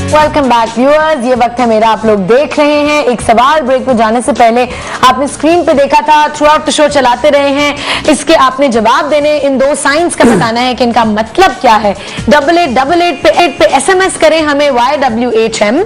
Welcome back viewers, ये वक्त है मेरा, आप लोग देख रहे हैं एक सवाल। ब्रेक पे जाने से पहले आपने स्क्रीन पे देखा था, थ्रू आउट द शो चलाते रहे हैं। इसके आपने जवाब देने, इन दो साइंस का बताना है कि इनका मतलब क्या है। 8888 पे SMS करें हमें YWHM,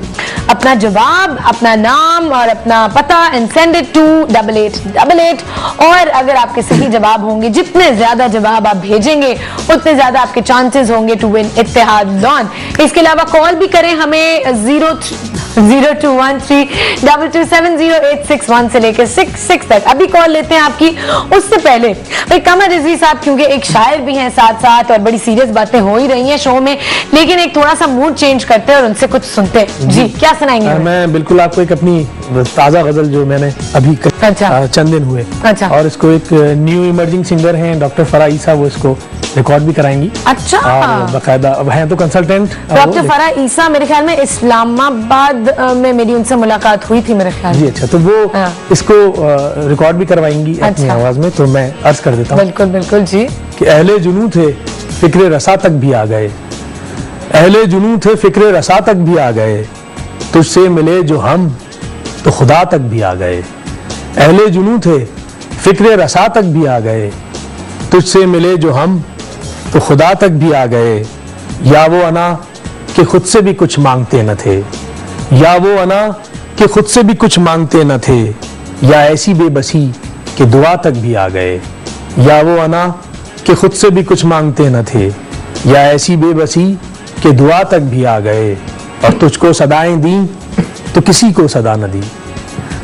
अपना जवाब, अपना नाम और अपना पता एंड सेंड इट टू 8888। और अगर आपके सही जवाब होंगे, जितने ज्यादा जवाब आप भेजेंगे उतने ज्यादा आपके चांसेस होंगे टू विन इत्तेहाद लॉन। इसके अलावा कॉल भी करें हमें 0213-2270861 से लेकर 66 तक। अभी कॉल लेते हैं आपकी। उससे पहले भाई कमर रिजवी साहब, क्योंकि एक शायर भी हैं साथ साथ और बड़ी सीरियस बातें हो ही रही हैं शो में, लेकिन एक थोड़ा सा मूड चेंज करते हैं और उनसे कुछ सुनते हैं। जी क्या सुनाएंगे? मैं बिल्कुल आपको एक अपनी ताजा गजल जो मैंने अभी चंद दिन हुए, और इसको एक न्यू इमर्जिंग सिंगर हैं डॉक्टर फराह ईसा, वो इसको रिकॉर्ड भी कराएंगी। अच्छा, और बाकायदा अब हैं तो कंसल्टेंट डॉक्टर फराह ईसा, मेरे ख्याल में इस्लामाबाद में मेरी उनसे मुलाकात हुई थी मेरे ख्याल। जी अच्छा, तो वो इसको रिकॉर्ड भी करवाएंगी अपनी आवाज में। तो मैं अर्ज कर देता हूँ। बिल्कुल बिल्कुल जी। कि अहले जुनू थे फिक्रे रसा तक भी आ गए, अहले जुनू थे फिक्रे रसा तक भी आ गए, तुझसे मिले जो हम तो खुदा तक भी आ गए। अहले जुनू थे फिक्रे रसा तक भी आ गए, तुझसे मिले जो हम तो खुदा तक भी आ गए। या वो अना कि खुद से भी कुछ मांगते न थे, या वो अना कि खुद से भी कुछ मांगते न थे, या ऐसी बेबसी कि दुआ तक भी आ गए। या वो अना कि खुद से भी कुछ मांगते न थे, या ऐसी बेबसी कि दुआ तक भी आ गए। और तुझको सदाएं दी तो किसी को सदा न दी,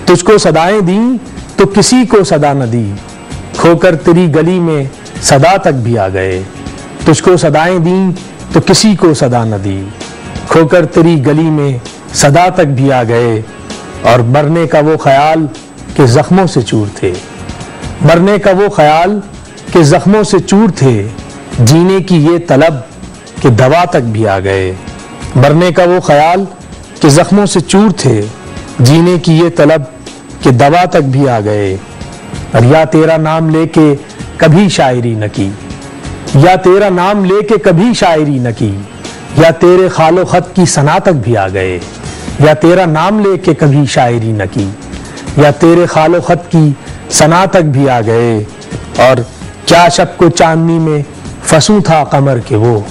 तुझको सदाएं दी तो किसी को सदा न दी, खोकर तेरी गली में सदा तक भी आ गए। तुझको सदाएं दी तो किसी को सदा न दी, खोकर तेरी गली में सदा तक भी आ गए। और मरने का वो ख्याल कि जख्मों से चूर थे, मरने का वो ख्याल कि जख्मों से चूर थे, जीने की ये तलब कि दवा तक भी आ गए। मरने का वो ख्याल कि जख्मों से चूर थे, जीने की ये तलब कि दवा तक भी आ गए। और या तेरा नाम लेके कभी शायरी न की, या तेरा नाम लेके कभी शायरी न की, या तेरे खालो खत की सना तक भी आ गए। या तेरा नाम लेके कभी शायरी न की, या तेरे खालो खत की सना तक भी आ गए। और क्या शब को चांदनी में फंसूं था कमर के वो,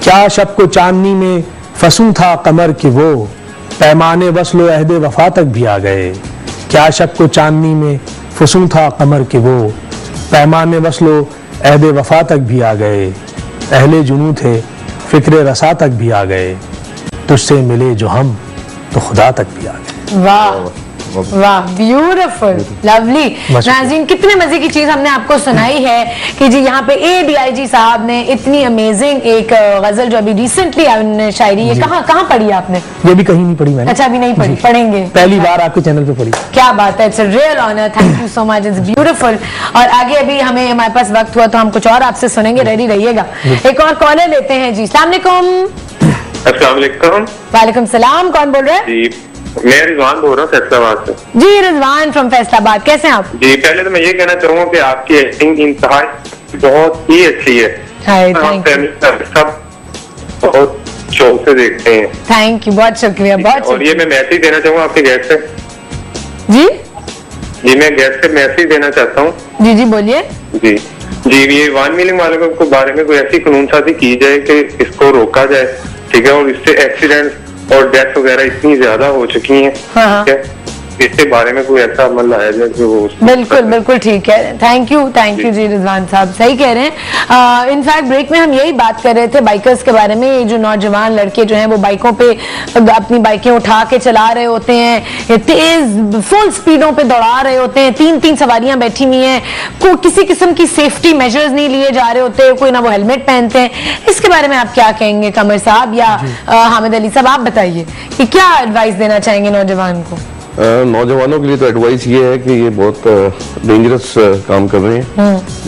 क्या शब को चांदनी में फंसूं था कमर के वो, पैमाने वस्लो अहदे वफा तक भी आ गए। क्या शब को चांदनी में फंसूं था कमर के वो, पैमाने वस्लो अहदे वफा तक भी आ गए। अहले जुनू थे फिक्रे रसा तक भी आ गए, तुझसे मिले जो हम तो खुदा तक भी आ गए। वाह वाह, ब्यूटीफुल, लवली। नाज़रीन, कितने मजे की चीज हमने आपको सुनाई है कि जी यहाँ पे ADIG साहब ने इतनी अमेजिंग एक गजल जो अभी रिसेंटली शायरी, ये कहाँ पढ़ी आपने? ये भी कहीं नहीं पढ़ी मैंने। अच्छा, अभी नहीं पढ़ी, पढ़ेंगे पहली बार आपके चैनल पे पढ़ी। क्या बात है, it's a real honour, thank you so much, it's beautiful. और आगे अभी हमारे पास वक्त हुआ तो हम कुछ और आपसे सुनेंगे, रेडी रहिएगा। एक और कॉलर लेते हैं जी। अस्सलाम वालेकुम। वालेकुम सलाम, कौन बोल रहे हैं? मैं रिजवान बोल रहा हूँ फैसलाबाद से। जी रिजवान फ्रॉम फैसलाबाद, कैसे हैं आप? जी, पहले तो मैं ये कहना चाहूँगा कि आपकी एक्टिंग इंतहा बहुत ही अच्छी है। सब बहुत शौक से देखते हैं। थैंक यू, बहुत शुक्रिया, बहुत। और ये मैं मैसेज देना चाहूँगा आपके गेस्ट से। जी मैं गेस्ट से मैसेज देना चाहता हूँ। जी जी बोलिए। जी ये 1 मिलियन वालों के बारे में कोई ऐसी कानून साजी की जाए कि इसको रोका जाए, ठीक है। और इससे एक्सीडेंट और डेथ वगैरह इतनी ज्यादा हो चुकी हैं, ठीक है, इसके बारे में कोई ऐसा अमल लाया जाए जो वो। बिल्कुल बिल्कुल ठीक है, थैंक यू जी रिजवान साहब, सही कह रहे हैं। इनफैक्ट ब्रेक में हम यही बात कर रहे थे बाइकर्स के बारे में। ये जो नौजवान लड़के जो हैं वो बाइकों पे अपनी बाइकें उठा के चला रहे होते हैं, तेज फुल स्पीडों पे दौड़ा रहे होते हैं, 3-3 सवारियां बैठी हुई हैं, कोई किसी किस्म की सेफ्टी मेजर्स नहीं लिए जा रहे होते, कोई ना वो हेलमेट पहनते हैं। इसके बारे में आप क्या कहेंगे कमर साहब या हामिद अली साहब, आप बताइए कि क्या एडवाइस देना चाहेंगे नौजवान को? नौजवानों के लिए तो एडवाइस ये है कि ये बहुत डेंजरस काम कर रहे हैं,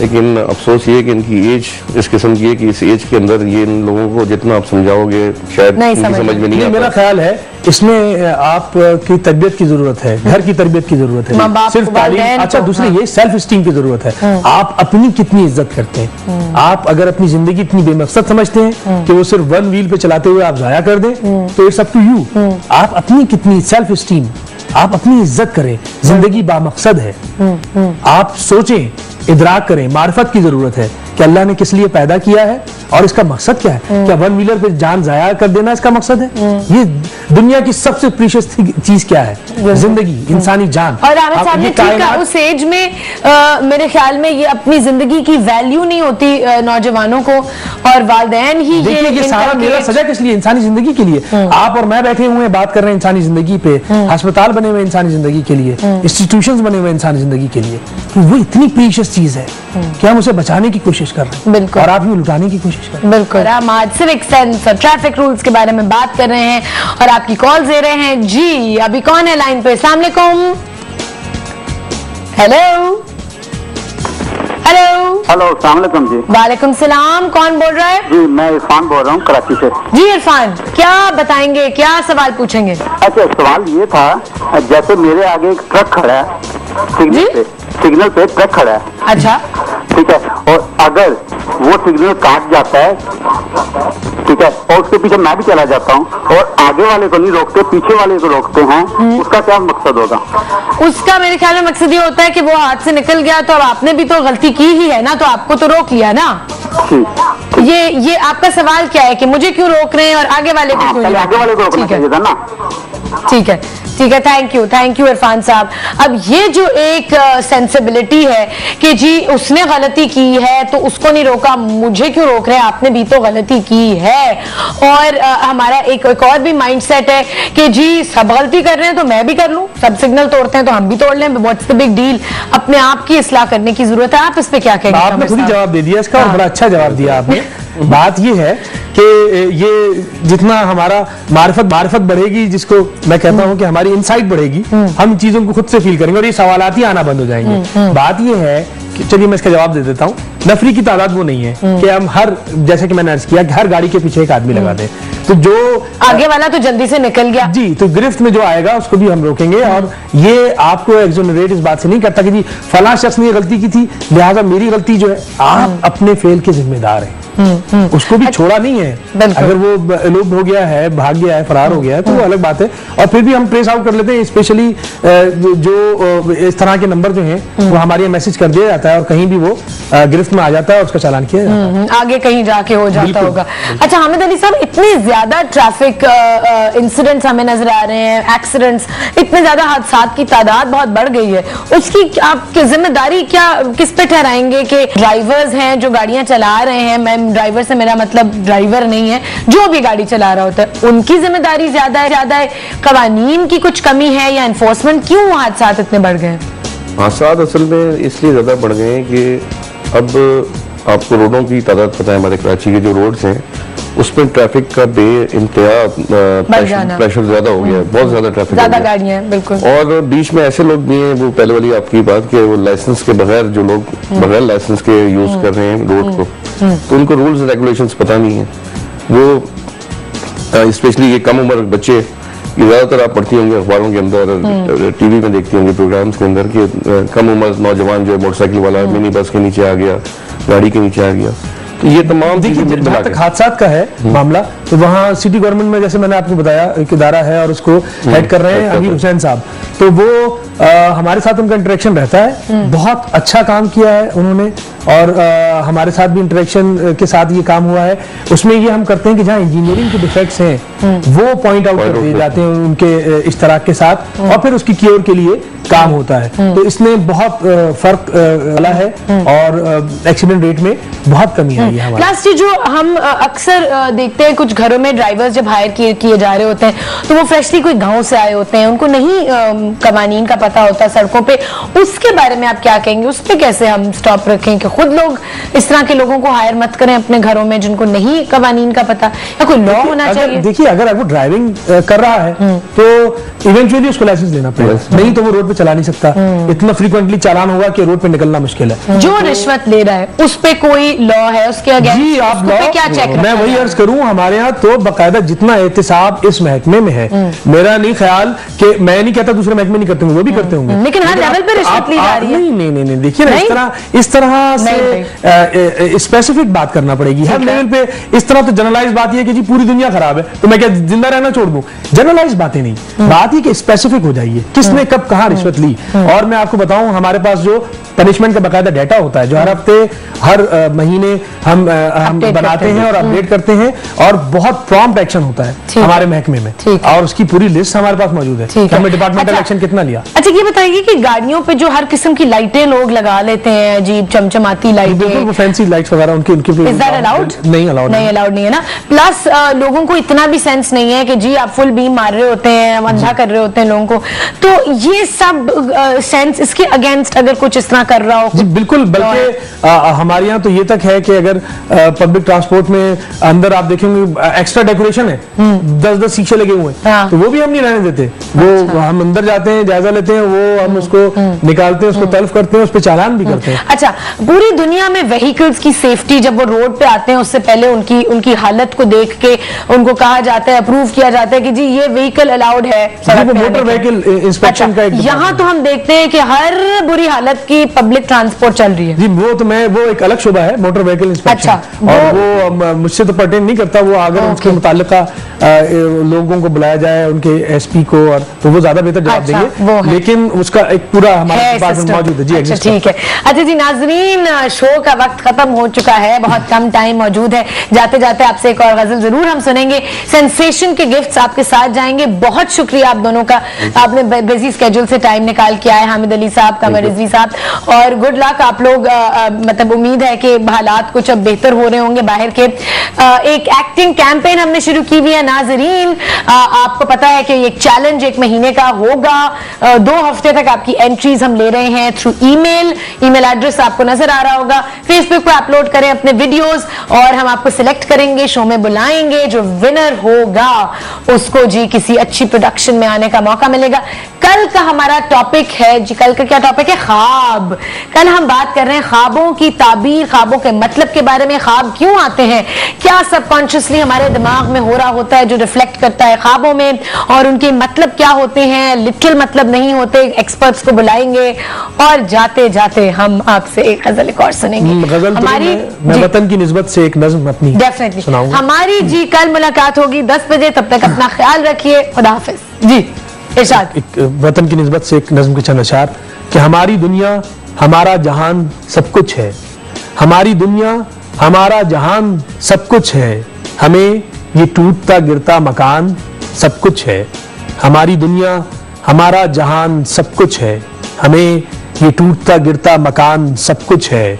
लेकिन अफसोस ये है कि इनकी एज इस किस्म की है कि इस एज के अंदर ये इन लोगों को जितना आप समझाओगे शायद समझ में नहीं आता। मेरा ख्याल है इसमें आपकी तरबियत की जरूरत है, घर की तरबियत की जरूरत है, सिर्फ तालीम। अच्छा, दूसरी ये सेल्फ स्टीम की जरूरत है। आप अपनी कितनी इज्जत करते हैं। आप अगर अपनी जिंदगी इतनी बेमकसद समझते हैं कि वो सिर्फ वन व्हील पे चलाते हुए आप जाया कर दें, तो इट्स अप टू यू। आप अपनी कितनी सेल्फ स्टीम, आप अपनी इज्जत करें। जिंदगी बामकसद है। आप सोचें, इदराक करें। मारिफत की जरूरत है कि अल्लाह ने किस लिए पैदा किया है और इसका मकसद क्या है। क्या वन व्हीलर पे जान जाया कर देना इसका मकसद है? ये दुनिया की सबसे प्रीशियस चीज क्या है? जिंदगी, इंसानी जान। और उस एज में मेरे ख्याल में ये अपनी जिंदगी की वैल्यू नहीं होती नौजवानों को, और वालिदैन ही ये सारा मेरा सजा किस लिए? इंसानी जिंदगी के लिए। आप और मैं बैठे हुए बात कर रहे हैं इंसानी जिंदगी पे। अस्पताल बने हुए इंसानी जिंदगी के लिए, इंस्टीट्यूशंस बने हुए इंसानी जिंदगी के लिए। वो इतनी प्रीशियस चीज है कि हम उसे बचाने की कोशिश कर रहे हैं। बिल्कुल। और आप यूं लुटाने की कोशिश कर रहे हैं। बिल्कुल। हम आज सिविक सेंस और ट्रैफिक रूल्स के बारे में बात कर रहे हैं और आपकी कॉल दे रहे हैं। जी, अभी कौन है लाइन पे? अस्सलाम वालेकुम। हेलो हेलो हेलो, अस्सलाम वालेकुम जी। वालेकुम सलाम। कौन बोल रहा है? जी, मैं इरफान बोल रहा हूँ कराची से। जी इरफान, क्या बताएंगे, क्या सवाल पूछेंगे? अच्छा, सवाल ये था, जैसे मेरे आगे एक ट्रक खड़ा है, सिग्नल पे ट्रक खड़ा है। अच्छा, ठीक है, और अगर वो सिग्नल काट जाता है, ठीक है, और उसके पीछे मैं भी चला जाता हूँ और आगे वाले को नहीं रोकते, पीछे वाले को रोकते हैं, उसका क्या मकसद होगा? उसका मेरे ख्याल में मकसद ये होता है कि वो हाथ से निकल गया, तो अब आपने भी तो गलती की ही है ना, तो आपको तो रोक लिया ना। ये आपका सवाल क्या है कि मुझे क्यों रोक रहे हैं और आगे वाले को क्यों? आगे वाले को रोकना चाहिए था ना। ठीक है, ठीक है, थैंक यू इरफान साहब। अब ये जो एक सेंसिबिलिटी है कि जी उसने गलती की है तो उसको नहीं रोका, मुझे क्यों रोक रहे हैं, आपने भी तो गलती की है। और हमारा एक और भी माइंडसेट है कि जी सब गलती कर रहे हैं तो मैं भी कर लूं, सब सिग्नल तोड़ते हैं तो हम भी तोड़ लें, व्हाट्स द बिग डील। अपने आप की इस्लाह करने की जरूरत है। आप इस पे क्या कहेंगे? आपने खुद ही जवाब दे दिया इसका, और बड़ा अच्छा जवाब दिया आपने। बात ये है कि ये जितना हमारा मारिफत बढ़ेगी, जिसको मैं कहता हूं कि हमारी इनसाइट बढ़ेगी, हम चीजों को खुद से फील करेंगे और ये सवालात ही आना बंद हो जाएंगे। बात ये है कि चलिए मैं इसका जवाब दे देता हूं। नफरी की तादाद वो नहीं है कि हम जैसे कि मैंने अर्ज किया कि हर गाड़ी के पीछे एक आदमी लगा दें, तो जो आगे वाला तो जल्दी से निकल गया जी, तो गिरफ्त में जो आएगा उसको भी हम रोकेंगे। और ये आपको एक्सोनरेट इस बात से नहीं करता कि जी फला शख्स ने गलती की थी लिहाजा मेरी गलती जो है। आप अपने फेल के जिम्मेदार हैं, उसको भी छोड़ा नहीं है। अगर वो एलोप हो गया है, भाग गया है, फरार हो गया है, तो वो अलग बात है। और फिर भी हम ट्रेस आउट कर लेते हैं, स्पेशली जो इस तरह के नंबर जो हैं वो हमारे मैसेज कर दिया जाता है और कहीं भी वो गिरफ्त में आ जाता है और उसका चालान किया जाता है, आगे कहीं जाके हो जाता होगा। अच्छा हामिद अली साहब, इतने ज्यादा ट्रैफिक इंसिडेंट्स हमें नजर आ रहे हैं, एक्सीडेंट्स, इतने ज्यादा हादसात की तादाद बहुत बढ़ गई है, उसकी आपकी जिम्मेदारी क्या किस पे ठहराएंगे? कि ड्राइवर्स हैं जो गाड़ियां चला रहे हैं, मैं ड्राइवर से मेरा मतलब ड्राइवर नहीं है, जो भी गाड़ी चला रहा होता है, उनकी जिम्मेदारी ज्यादा है, कवानीन की कुछ कमी है या एनफोर्समेंट? क्यों हादसात इतने बढ़ गए? हादसात असल में इसलिए ज्यादा बढ़ गए हैं कि अब आपको रोडों की तादाद पता है, हमारे कराची के जो रोड्स हैं उसमें ट्रैफिक का बेइंतहा प्रेशर ज्यादा हो गया है, बहुत ज्यादा ट्रैफिक, ज्यादा गाड़ियां, बिल्कुल। और बीच में ऐसे लोग भी हैं, वो पहले वाली आपकी बात कि वो लाइसेंस के बगैर, जो लोग बगैर लाइसेंस के यूज कर रहे हैं रोड को, तो उनको रूल्स रेगुलेशंस पता नहीं है। वो स्पेशली ये कम उम्र बच्चे, ये ज्यादातर आप पढ़ती होंगे अखबारों के अंदर और टीवी में देखती होंगे प्रोग्राम्स के अंदर कि कम उम्र नौजवान जो है मोटरसाइकिल वाला मिनी बस के नीचे आ गया, गाड़ी के नीचे आ गया। तो ये तमाम देखिए, जहां तक हादसात का है मामला, तो वहाँ सिटी गवर्नमेंट में जैसे मैंने आपको बताया एक इदारा है और उसको हेड कर रहे हैं अमीर हुसैन साहब, तो वो हमारे साथ उनका इंटरेक्शन रहता है, बहुत अच्छा काम किया है उन्होंने, और हमारे साथ भी इंटरेक्शन के साथ ये काम हुआ है। उसमें ये हम करते हैं कि जहाँ इंजीनियरिंग के डिफेक्ट्स हैं वो पॉइंट आउट कर दिए जाते हैं उनके इश्तराक के साथ, और फिर उसकी क्योर के लिए काम होता है। तो इसमें बहुत फर्क वाला है और एक्सीडेंट रेट में बहुत कमी आई है। लास्ट जो हम अक्सर देखते हैं, कुछ घरों में ड्राइवर्स जब हायर किए जा रहे होते हैं तो वो फ्रेशली कोई गांव से आए होते हैं, उनको नहीं कवानीन का पता होता सड़कों पे, उसके बारे में आप क्या कहेंगे? उस पर कैसे हम स्टॉप रखें कि खुद लोग इस तरह के लोगों को हायर मत करें अपने घरों में जिनको नहीं कवानीन का पता, या कोई लॉ होना चाहिए? देखिए, अगर वो ड्राइविंग कर रहा है तो इवेंचुअली उसको लाइसेंस लेना पड़ेगा, नहीं तो वो रोड पे चला नहीं सकता, इतना फ्रीक्वेंटली चालान होगा कि रोड पे निकलना मुश्किल है। जो रिश्वत ले रहा है उस पे कोई लॉ है उसके अगेंस्ट? जी, आप लॉ क्या चेक? मैं वही अर्ज करूं, हमारे यहाँ तो बाकायदा जितना एहतिसाब इस महकमे में है, मेरा नहीं ख्याल कि मैं नहीं कहता दूसरे महकमे नहीं करते होंगे, वो भी करते होंगे, लेकिन हर लेवल पे रिश्वत ली जा रही है। नहीं, देखिए ना, इस तरह से स्पेसिफिक बात करना पड़ेगी हर लेवल पे। इस तरह तो जनरलाइज बात ये है कि जी पूरी दुनिया खराब है तो मैं क्या जिंदा रहना छोड़ दूं, जनरलाइज बातें नहीं, बात ये कि स्पेसिफिक हो जाइए किसने कब कहां रिश्वत ली। और मैं आपको बताऊं, हमारे पास जो पनिशमेंट का बकायदा डाटा होता है जो हर हफ्ते हर महीने हम बनाते हैं और अपडेट करते हैं, और बहुत प्रॉम्प्ट एक्शन होता है हमारे महकमे में, और उसकी पूरी लिस्ट हमारे पास मौजूद है। हमने डिपार्टमेंटल एक्शन कितना लिया। अच्छा, ये बताइए कि गाड़ियों पे जो हर किस्म की लाइटें लोग लगा लेते हैं, जी चमचमाती लाइटें, बिल्कुल वो फैंसी लाइट्स वगैरह उनकी इज दैट अलाउड? नहीं अलाउड नहीं है ना। प्लस लोगों को इतना भी सेंस नहीं है कि जी आप फुल बीम मार रहे होते हैं, अंधा कर रहे होते हैं लोगों को, तो ये सब सेंस इसके अगेंस्ट अगर कुछ इस तरह कर रहा हो? जी बिल्कुल, बल्कि हमारे यहाँ तो ये तक है कि अगर पब्लिक ट्रांसपोर्ट में अंदर आप देखेंगे एक्स्ट्रा डेकोरेशन है, 10-10 शीशे लगे हुए हैं, तो वो भी हम नहीं रहने देते। वो हम अंदर जाते हैं, जायजा लेते हैं, वो हम उसको निकालते हैं, उसको तल्फ करते हैं, उस पर चालान भी करते हैं। अच्छा, पूरी दुनिया में व्हीकल्स की सेफ्टी, जब वो रोड पे आते हैं उससे पहले उनकी हालत को देख के उनको कहा जाता है, अप्रूव किया जाता है कि जी ये व्हीकल अलाउड है। मोटर व्हीकल इंस्पेक्शन का यहाँ तो हम देखते हैं कि हर बुरी हालत की पब्लिक ट्रांसपोर्ट चल रही है। जी वो एक अलग शुबा है, मोटर व्हीकल इंस्पेक्शन। अच्छा, और वो मुझसे तो पर्टेन नहीं करता, वो अगर उसके मुतालिका लोगों को बुलाया जाए, उनके एसपी को, और तो वो ज्यादा बेहतर जवाब देंगे, लेकिन उसका एक पूरा हमारे पास मौजूद है। जी अच्छा, ठीक है। अच्छा जी नाज़रीन, शो का वक्त खत्म हो चुका है, बहुत कम टाइम मौजूद है। जाते जाते आपसे एक और गजल जरूर हम सुनेंगे, सेंसेशन के गिफ्ट्स आपके साथ जाएंगे। बहुत शुक्रिया आप दोनों का, आपने बिजी स्केड्यूल से टाइम निकाल के आए, हामिद अली साहब, कमर रिजवी साहब, और गुड लक। आप लोग मतलब उम्मीद है कि हालात कुछ अब बेहतर हो रहे होंगे बाहर के। एक एक्टिंग कैंपेन हमने शुरू की हुई है नाजरीन, आपको पता है कि एक चैलेंज 1 महीने का होगा, 2 हफ्ते तक आपकी एंट्रीज हम ले रहे हैं थ्रू ईमेल एड्रेस आपको नजर आ रहा होगा। फेसबुक पर अपलोड करें अपने वीडियोस और हम आपको सिलेक्ट करेंगे, शो में बुलाएंगे। जो विनर होगा उसको जी किसी अच्छी प्रोडक्शन में आने का मौका मिलेगा। कल का हमारा टॉपिक है जी, कल का क्या टॉपिक है? ख्वाब। कल हम बात कर रहे हैं ख्वाबों की ताबीर, ख्वाबों के मतलब के बारे में। ख्वाब क्यों आते हैं, क्या सबकॉन्शियसली हमारे दिमाग में हो रहा होता है जो रिफ्लेक्ट करता है ख्वाबों में, और उनके मतलब क्या होते हैं, लिटरल मतलब नहीं होते। एक्सपर्ट्स को बुलाएंगे और जाते जाते हम आपसे एक गजल एक और सुनेंगे। गजल हमारी मैं वतन की निस्बत से एक नज्म अपनी डेफिनेटली सुनाऊंगा। हमारी जी कल मुलाकात होगी 10 बजे, तब तक अपना ख्याल रखिए। खुदा हाफिज। जी इरशाद। वतन की निस्बत से एक नज्म के चंद अशार कि हमारी दुनिया हमारा जहान सब कुछ है, हमारी दुनिया हमारा जहान सब कुछ है, हमें ये टूटता गिरता मकान सब कुछ है। हमारी दुनिया हमारा जहान सब कुछ है, हमें ये टूटता गिरता मकान सब कुछ है।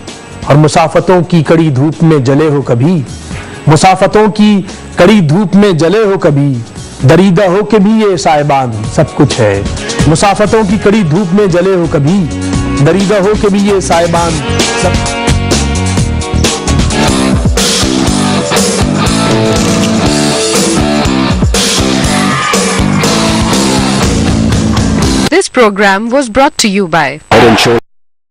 और मुसाफतों की कड़ी धूप में जले हो कभी, मुसाफतों की कड़ी धूप में जले हो कभी, दरीदा हो के भी ये साहिबान सब कुछ है। मुसाफतों की कड़ी धूप में जले हो कभी, दरीदा हो के भी ये साहिबान सब। This program was brought to you by